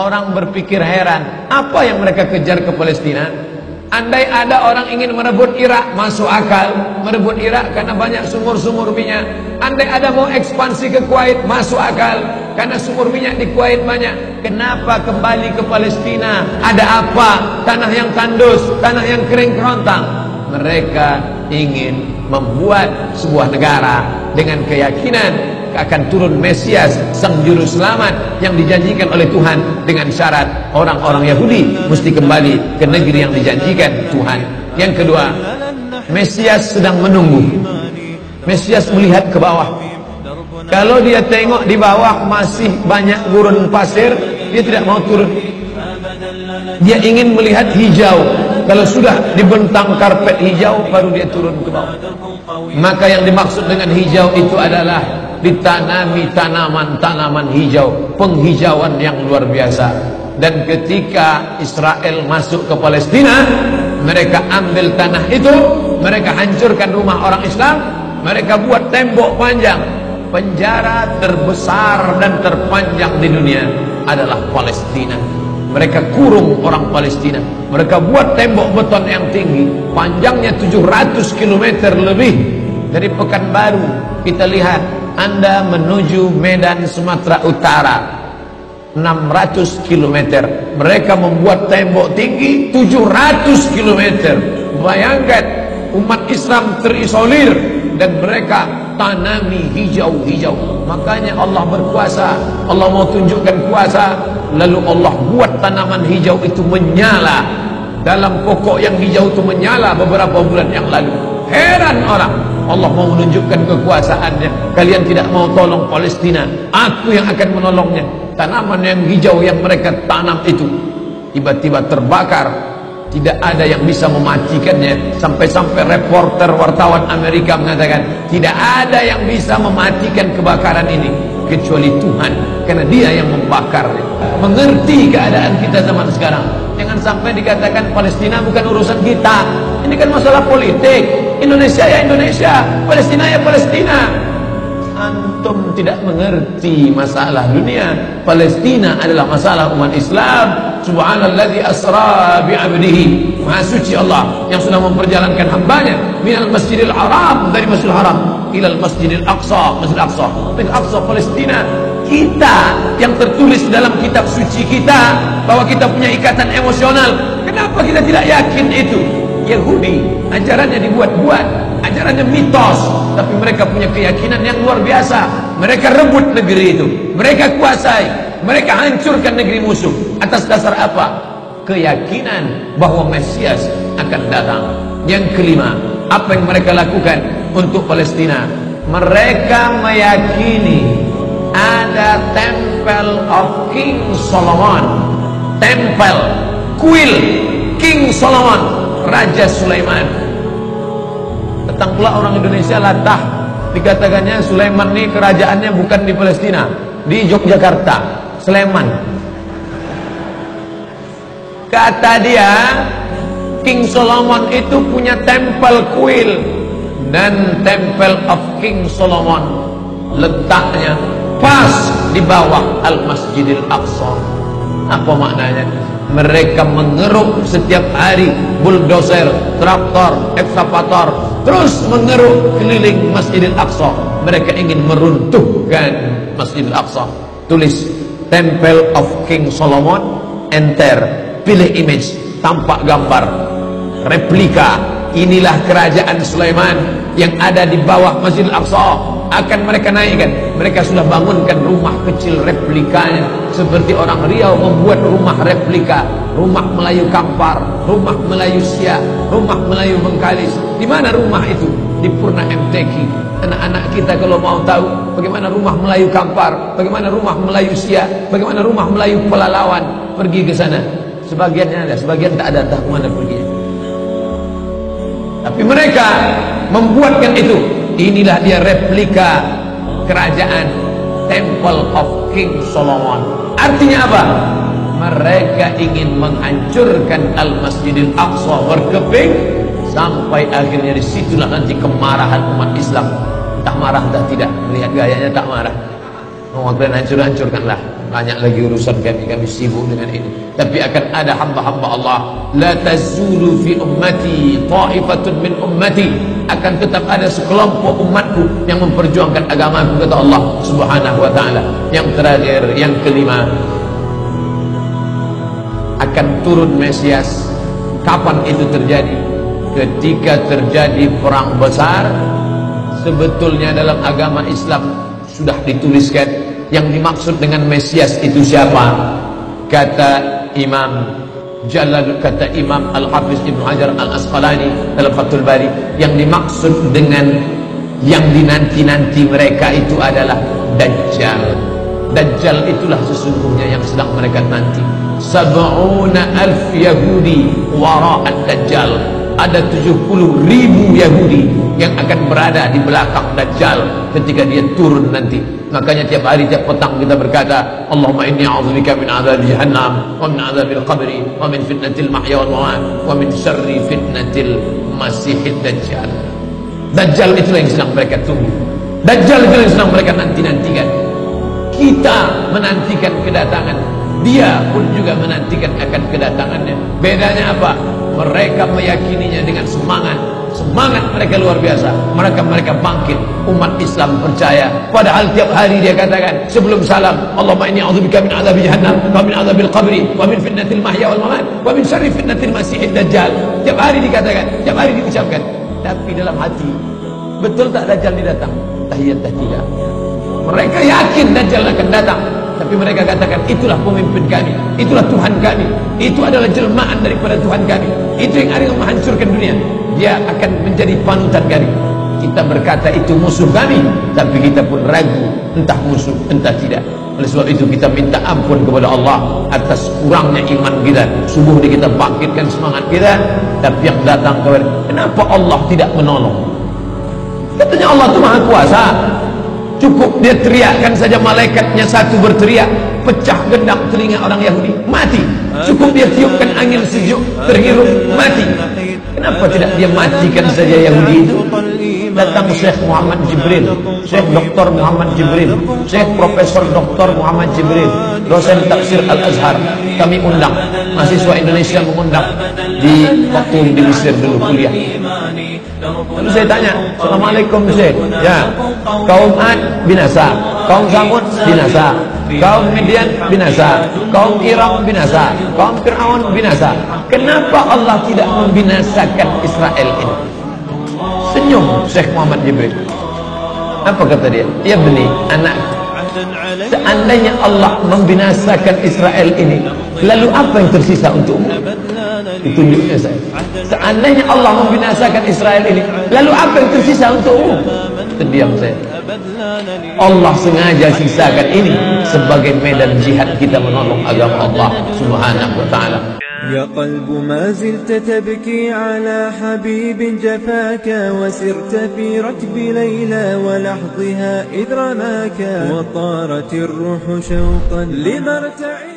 Orang berpikir heran, apa yang mereka kejar ke Palestina? Andai ada orang ingin merebut Irak, masuk akal. Merebut Irak karena banyak sumur-sumur minyak. Andai ada mau ekspansi ke Kuwait, masuk akal. Karena sumur minyak di Kuwait banyak. Kenapa kembali ke Palestina? Ada apa? Tanah yang tandus, tanah yang kering kerontang. Mereka ingin membuat sebuah negara dengan keyakinan akan turun Mesias, sang juru selamat yang dijanjikan oleh Tuhan, dengan syarat orang-orang Yahudi mesti kembali ke negeri yang dijanjikan Tuhan. Yang kedua, Mesias sedang menunggu. Mesias melihat ke bawah. Kalau dia tengok di bawah masih banyak gurun pasir, dia tidak mau turun. Dia ingin melihat hijau. Kalau sudah dibentang karpet hijau, baru dia turun ke bawah. Maka yang dimaksud dengan hijau itu adalah ditanami tanaman-tanaman hijau, penghijauan yang luar biasa. Dan ketika Israel masuk ke Palestina, mereka ambil tanah itu, mereka hancurkan rumah orang Islam, mereka buat tembok panjang. Penjara terbesar dan terpanjang di dunia adalah Palestina. Mereka kurung orang Palestina. Mereka buat tembok beton yang tinggi, panjangnya 700 km lebih. Dari Pekanbaru kita lihat, Anda menuju Medan Sumatera Utara 600 km. Mereka membuat tembok tinggi 700 km. Bayangkan, umat Islam terisolir dan mereka tanami hijau-hijau. Makanya Allah berkuasa. Allah mau tunjukkan kuasa, lalu Allah buat tanaman hijau itu menyala. Dalam pokok yang hijau itu menyala beberapa bulan yang lalu. Heran orang, Allah mau menunjukkan kekuasaannya. Kalian tidak mau tolong Palestina, aku yang akan menolongnya. Tanaman yang hijau yang mereka tanam itu tiba-tiba terbakar. Tidak ada yang bisa mematikannya. Sampai-sampai reporter wartawan Amerika mengatakan, tidak ada yang bisa mematikan kebakaran ini kecuali Tuhan, karena Dia yang membakarnya. Mengerti keadaan kita zaman sekarang. Jangan sampai dikatakan Palestina bukan urusan kita. Ini kan masalah politik. Indonesia ya Indonesia, Palestina ya Palestina. Antum tidak mengerti masalah dunia. Palestina adalah masalah umat Islam. Subhanalladzi asra bi'abdihi. Maha suci Allah yang sudah memperjalankan hambanya minal masjidil haram, dari masjidil haram, ilal masjidil aqsa, masjidil aqsa, masjidil aqsa Palestina. Kita yang tertulis dalam kitab suci kita bahwa kita punya ikatan emosional. Kenapa kita tidak yakin itu? Yahudi ajarannya dibuat-buat, ajarannya mitos, tapi mereka punya keyakinan yang luar biasa. Mereka rebut negeri itu, mereka kuasai, mereka hancurkan negeri musuh. Atas dasar apa? Keyakinan bahwa Mesias akan datang. Yang kelima, apa yang mereka lakukan untuk Palestina? Mereka meyakini ada Temple of King Solomon, tempel kuil King Solomon, Raja Sulaiman. Datang pula orang Indonesia latah, dikatakannya Sulaiman ini kerajaannya bukan di Palestina, di Yogyakarta, Sleman. Kata dia, King Solomon itu punya tempel kuil, dan Temple of King Solomon letaknya pas di bawah Al-Masjidil Aqsa. Apa maknanya? Mereka mengeruk setiap hari bulldozer, traktor, ekskavator, terus mengeruk keliling Masjidil Aqsa. Mereka ingin meruntuhkan Masjidil Aqsa. Tulis Temple of King Solomon, enter, pilih image, tampak gambar replika. Inilah kerajaan Sulaiman yang ada di bawah Masjidil Aqsa. Akan mereka naikkan. Mereka sudah bangunkan rumah kecil replikanya, seperti orang Riau membuat rumah replika, rumah Melayu Kampar, rumah Melayu Siak, rumah Melayu Bengkalis. Di mana rumah itu? Di Purna MTQ. Anak-anak kita kalau mau tahu bagaimana rumah Melayu Kampar, bagaimana rumah Melayu Siak, bagaimana rumah Melayu Pelalawan, pergi ke sana. Sebagiannya ada, sebagian tak ada, entah kemana perginya. Tapi mereka membuatkan itu. Inilah dia replika kerajaan Temple of King Solomon. Artinya apa? Mereka ingin menghancurkan Al-Masjidil Aqsa berkeping, sampai akhirnya disitulah nanti kemarahan umat Islam. Tak marah tak tidak, melihat gayanya tak marah. Mau kalian hancur-hancurkanlah. banyak lagi urusan kami sibuk dengan ini. Tapi akan ada hamba-hamba Allah, la tazulu fi ummati ta'ifatun min ummati, akan tetap ada sekelompok umatku yang memperjuangkan agamaku, kata Allah Subhanahu wa taala. Yang terakhir, yang kelima, akan turun Mesias. Kapan itu terjadi? Ketika terjadi perang besar. Sebetulnya dalam agama Islam sudah dituliskan yang dimaksud dengan Mesias itu siapa. Kata Imam Al-Hafiz Ibnu Hajar Al-Asqalani dalam Fathul Bari, yang dimaksud dengan yang dinanti-nanti mereka itu adalah Dajjal. Dajjal itulah sesungguhnya yang sedang mereka nanti. 70,000 Yahudi wara'ad Dajjal. Ada 70.000 Yahudi yang akan berada di belakang Dajjal ketika dia turun nanti. Makanya tiap hari, tiap petang kita berkata, Allahumma inni a'udzubika min adzabi jahannam wa min adzabil qabri wa min fitnatil mahya wal mamat wa min syarri fitnatil masiihid dajjal. Dajjal itulah yang sedang mereka tunggu. Dajjal itulah yang sedang mereka nanti-nantikan. Kita menantikan kedatangan, dia pun juga menantikan akan kedatangannya. Bedanya apa? Mereka meyakininya dengan semangat mereka luar biasa. Mereka bangkit. Umat Islam percaya. Padahal tiap hari dia katakan sebelum salam, Allahumma inni a'udzubika min adzabi jahannam wa min adzabil qabri wa min fitnatil mahya wal mamat wa min syarri fitnatil masiihid dajjal. Tiap hari dikatakan, tiap hari diucapkan. Tapi dalam hati, betul tak Dajjal datang? Tahiyat tidak. Mereka yakin Dajjal akan datang, tapi mereka katakan itulah pemimpin kami, itulah Tuhan kami, itu adalah jelmaan daripada Tuhan kami, itu yang akan menghancurkan dunia, dia akan menjadi panutan kami. Kita berkata itu musuh kami, tapi kita pun ragu entah musuh entah tidak. Oleh sebab itu kita minta ampun kepada Allah atas kurangnya iman kita. Subuh ini kita bangkitkan semangat kita, tapi yang datang kepada, kenapa Allah tidak menolong? Katanya Allah itu Maha Kuasa. Cukup dia teriakkan saja, malaikatnya satu berteriak, pecah gendang telinga orang Yahudi, mati. Cukup dia tiupkan angin sejuk, terhirup, mati. Kenapa tidak dia matikan saja Yahudi itu? Datang Syekh Muhammad Jibril, Syekh Dr. Muhammad Jibril, Syekh Profesor Dr. Muhammad Jibril, dosen tafsir Al-Azhar. Kami undang, mahasiswa Indonesia mengundang di waktu di Mesir dulu kuliah. Lalu saya tanya, Assalamualaikum Syekh. Ya, kaum Ad binasa, kaum Samud binasa, kaum Midian binasa, kaum Irak binasa, kaum Fir'aun binasa. Kenapa Allah tidak membinasakan Israel ini? Senyum Syekh Muhammad Jibril. Apa kata dia? Ya beni, anak, seandainya Allah membinasakan Israel ini, lalu apa yang tersisa untukmu? Ditunjuknya saya. Seandainya Allah membinasakan Israel ini, lalu apa yang tersisa untukmu? Terdiam saya. Allah sengaja sisakan ini sebagai medan jihad kita menolong agama Allah Subhanahu wa ta'ala. يا قلب ما زلت تبكي على حبيب جفاك وسرت في ركب ليلى ولحظها إذ رماك وطارت الروح شوقا لمرتع